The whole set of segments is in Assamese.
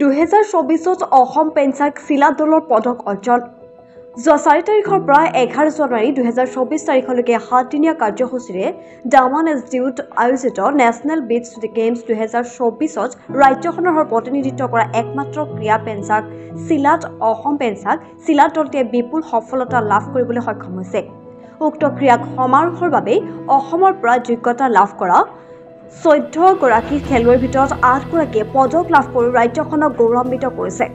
2024 অসম পেঞ্চাক চিলা দলৰ পদক অৰ্জন যোৱা 4 তাৰিখৰ পৰা 11 জানুৱাৰী 2024 তাৰিখলৈকে 7 দিনীয়া কাৰ্যসূচীৰে ডামান ইনষ্টিটিউট আয়োজিত নেশ্যনেল বিচ গেমছ 2024ত ৰাজ্যখনৰ প্ৰতিনিধিত্ব কৰা একমাত্ৰ ক্ৰীড়া পেঞ্চাক চিলাত অসম পেঞ্চাক চিলা দলটোৱে বিপুল সফলতা লাভ কৰিবলৈ সক্ষম হৈছে। উক্ত ক্ৰীড়া সমাৰোহৰ বাবে অসমৰ পৰা যোগ্যতা লাভ কৰা 14 গৰাকী খেলুৱৈৰ ভিতৰত 8 গৰাকীয়ে পদক লাভ কৰি ৰাজ্যখনক গৌৰৱান্বিত কৰিছে।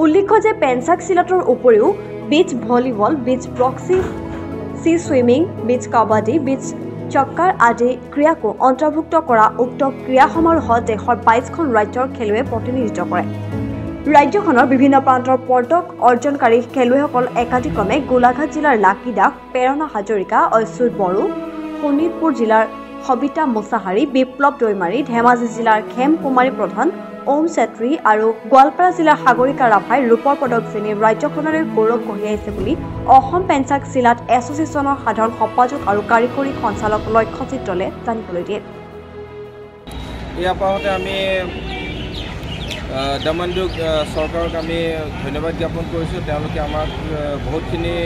উল্লেখ্য যে পেঞ্চাক চিলাতৰ উপৰিও বিচ ভলীবল, বিচ বক্সিং, চি ছুইমিং, বিচ কাবাডী, বিচ চক্কাৰ আদি ক্ৰীড়াকো অন্তৰ্ভুক্ত কৰা উক্ত ক্ৰীড়া সমাৰোহত দেশৰ 22খন ৰাজ্যৰ খেলুৱৈয়ে প্ৰতিনিধিত্ব কৰে। ৰাজ্যখনৰ বিভিন্ন প্ৰান্তৰ পদক অৰ্জনকাৰী খেলুৱৈসকল একাধিক্ৰমে গোলাঘাট জিলাৰ লাকি দাস, প্ৰেৰণা হাজৰিকা, অচ্যুত বড়ো, শোণিতপুৰ জিলাৰ সবিতা মুছাহাৰী, বিপ্লৱ দৈমাৰী, ধেমাজি জিলাৰ খেম কুমাৰী প্ৰধান, ওম চেত্ৰী আৰু গোৱালপাৰা জিলাৰ সাগৰিকা ৰাভাই ৰূপৰ পদক জিনি ৰাজ্যখনলৈ গৌৰৱ কঢ়িয়াইছে বুলি অসম পেঞ্চাক চিলাত এছ'চিয়েশ্যনৰ সাধাৰণ সম্পাদক আৰু কাৰিকৰী সঞ্চালক লক্ষ্যজিৎ দলে জানিবলৈ দিয়ে। ইয়াৰ পাছতে আমি ডামানডুক চৰকাৰক আমি ধন্যবাদ জ্ঞাপন কৰিছোঁ। তেওঁলোকে আমাক বহুতখিনি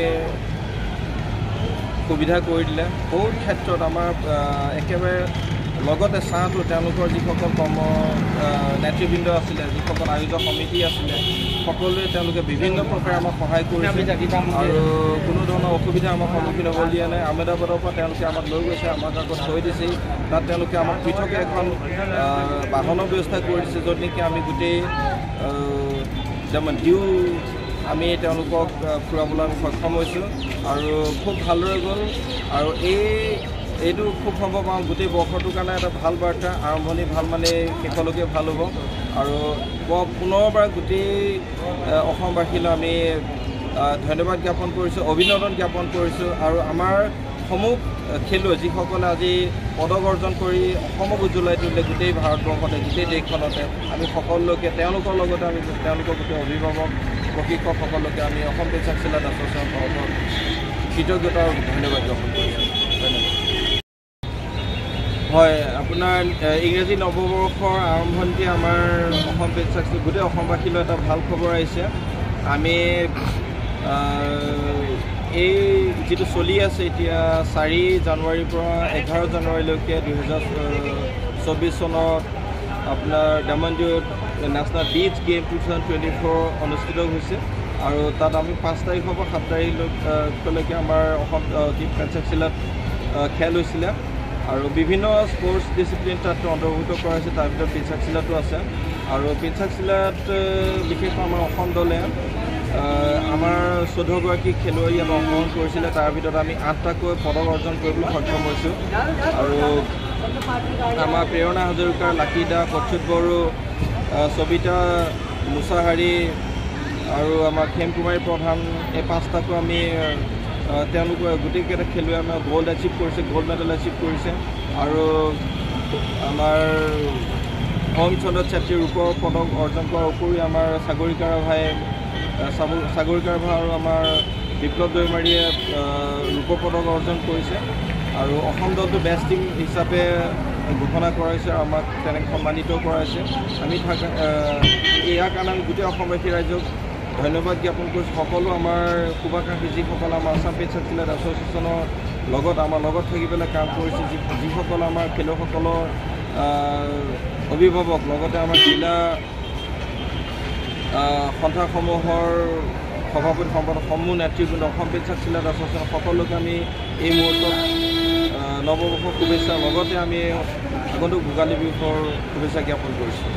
সুবিধা কৰি দিলে। বহুত ক্ষেত্ৰত আমাৰ একেবাৰে লগতে চাহটো তেওঁলোকৰ যিসকল নেতৃবৃন্দ আছিলে, যিসকল আয়োজক সমিতি আছিলে, সকলোৱে তেওঁলোকে বিভিন্ন প্ৰকাৰে আমাক সহায় কৰিছে আৰু কোনো ধৰণৰ অসুবিধা আমাক সন্মুখীন হ'ব দিয়া নাই। আহমেদাবাদৰ পৰা তেওঁলোকে আমাক লৈ গৈছে, আমাক আগত থৈ দিছে। তাত তেওঁলোকে আমাক পৃথকে এখন বাহনৰ ব্যৱস্থা কৰি দিছে, য'ত নেকি আমি গোটেই ডিউ আমি তেওঁলোকক ফুৰাবলৈ আমি সক্ষম হৈছোঁ আৰু খুব ভালদৰে গ'ল। আৰু এইটো খুব সম্ভৱ আমাৰ গোটেই বৰ্ষটোৰ কাৰণে এটা ভাল বাৰ্তা। আৰম্ভণি ভাল মানে শেষলৈকে ভাল হ'ব আৰু পুনৰবাৰ গোটেই অসমবাসীলৈ আমি ধন্যবাদ জ্ঞাপন কৰিছোঁ, অভিনন্দন জ্ঞাপন কৰিছোঁ। আৰু আমাৰ সমূহ খেলুৱৈ যিসকলে আজি পদক অৰ্জন কৰি অসমক উজ্বলাই তুলিলে, গোটেই ভাৰতবৰ্ষতে, গোটেই দেশখনতে, আমি সকলোকে তেওঁলোকৰ লগতে আমি তেওঁলোকৰ গোটেই অভিভাৱক প্ৰশিক্ষকসকলকে আমি অসম পেঞ্চাক চিলাত এছ'চিয়েশ্যনৰ তৰফত কৃতজ্ঞতা আৰু ধন্যবাদ জ্ঞাপন কৰিছোঁ। ধন্যবাদ। হয়, আপোনাৰ ইংৰাজী নৱবৰ্ষৰ আৰম্ভণিতে আমাৰ অসম পেঞ্চাক গোটেই অসমবাসীলৈ এটা ভাল খবৰ আহিছে। আমি এই যিটো চলি আছে এতিয়া 4 জানুৱাৰীৰ পৰা 11 জানুৱাৰীলৈকে 2024 চনত আপোনাৰ ডামানডুত নেশ্যনেল বিচ গেম 2024 অনুষ্ঠিত হৈছে আৰু তাত আমি 5 তাৰিখৰ পৰা 7 তাৰিখলৈকে আমাৰ অসম পেঞ্চাক চিলাত খেল হৈছিলে আৰু বিভিন্ন স্পৰ্টছ ডিচিপ্লিন তাত অন্তৰ্ভুক্ত কৰা হৈছে। তাৰ ভিতৰত পেঞ্চাক চিলাটো আছে আৰু পেঞ্চাক চিলাত বিশেষকৈ আমাৰ অসম দলে আমাৰ 14 গৰাকী খেলুৱৈ ইয়াত অংশগ্ৰহণ কৰিছিলে। তাৰ ভিতৰত আমি 8টাকৈ পদক অৰ্জন কৰিবলৈ সক্ষম হৈছোঁ আৰু আমাৰ প্ৰেৰণা হাজৰিকা, লাকি দাস, অচ্যুত বড়ো, সবিতা মুছাহাৰী আৰু আমাৰ খেম কুমাৰী প্ৰধান, এই 5টাকৈ আমি তেওঁলোকে গোটেইকেইটা খেলুৱৈ আমাৰ গ'ল্ড এচিভ কৰিছে, গ'ল্ড মেডেল এচিভ কৰিছে। আৰু আমাৰ ওম চেত্ৰী ৰূপৰ পদক অৰ্জন কৰাৰ উপৰি আমাৰ সাগৰিকা ৰাভাই আৰু আমাৰ বিপ্লৱ দৈমাৰীয়ে ৰূপৰ পদক অৰ্জন কৰিছে আৰু অসম দলটো বেষ্ট টিম হিচাপে ঘোষণা কৰাইছে আৰু আমাক তেনেকৈ সন্মানিত কৰাইছে। আমি ইয়াৰ কাৰণে আমি গোটেই অসমবাসী ৰাইজক ধন্যবাদ জ্ঞাপন কৰিছোঁ। সকলো আমাৰ শুভাকাংক্ষী যিসকল আমাৰ আছাম পেঞ্চাক চিলাত এছ'চিয়েশ্যনৰ লগত আমাৰ লগত থাকি পেলাই কাম কৰিছে, যিসকল আমাৰ খেলুৱৈসকলৰ অভিভাৱক, লগতে আমাৰ জিলা সন্থাসমূহৰ সভাপতি সম্পাদক সমূহ নেতৃবৃন্দ, অসম পেঞ্চাক চিলাত এছ'চিয়েশ্যন সকলোকে আমি এই মুহূৰ্তত নৱবৰ্ষৰ শুভেচ্ছা, লগতে আমি আগন্তুক ভোগালী বিহুৰ শুভেচ্ছা জ্ঞাপন কৰিছোঁ।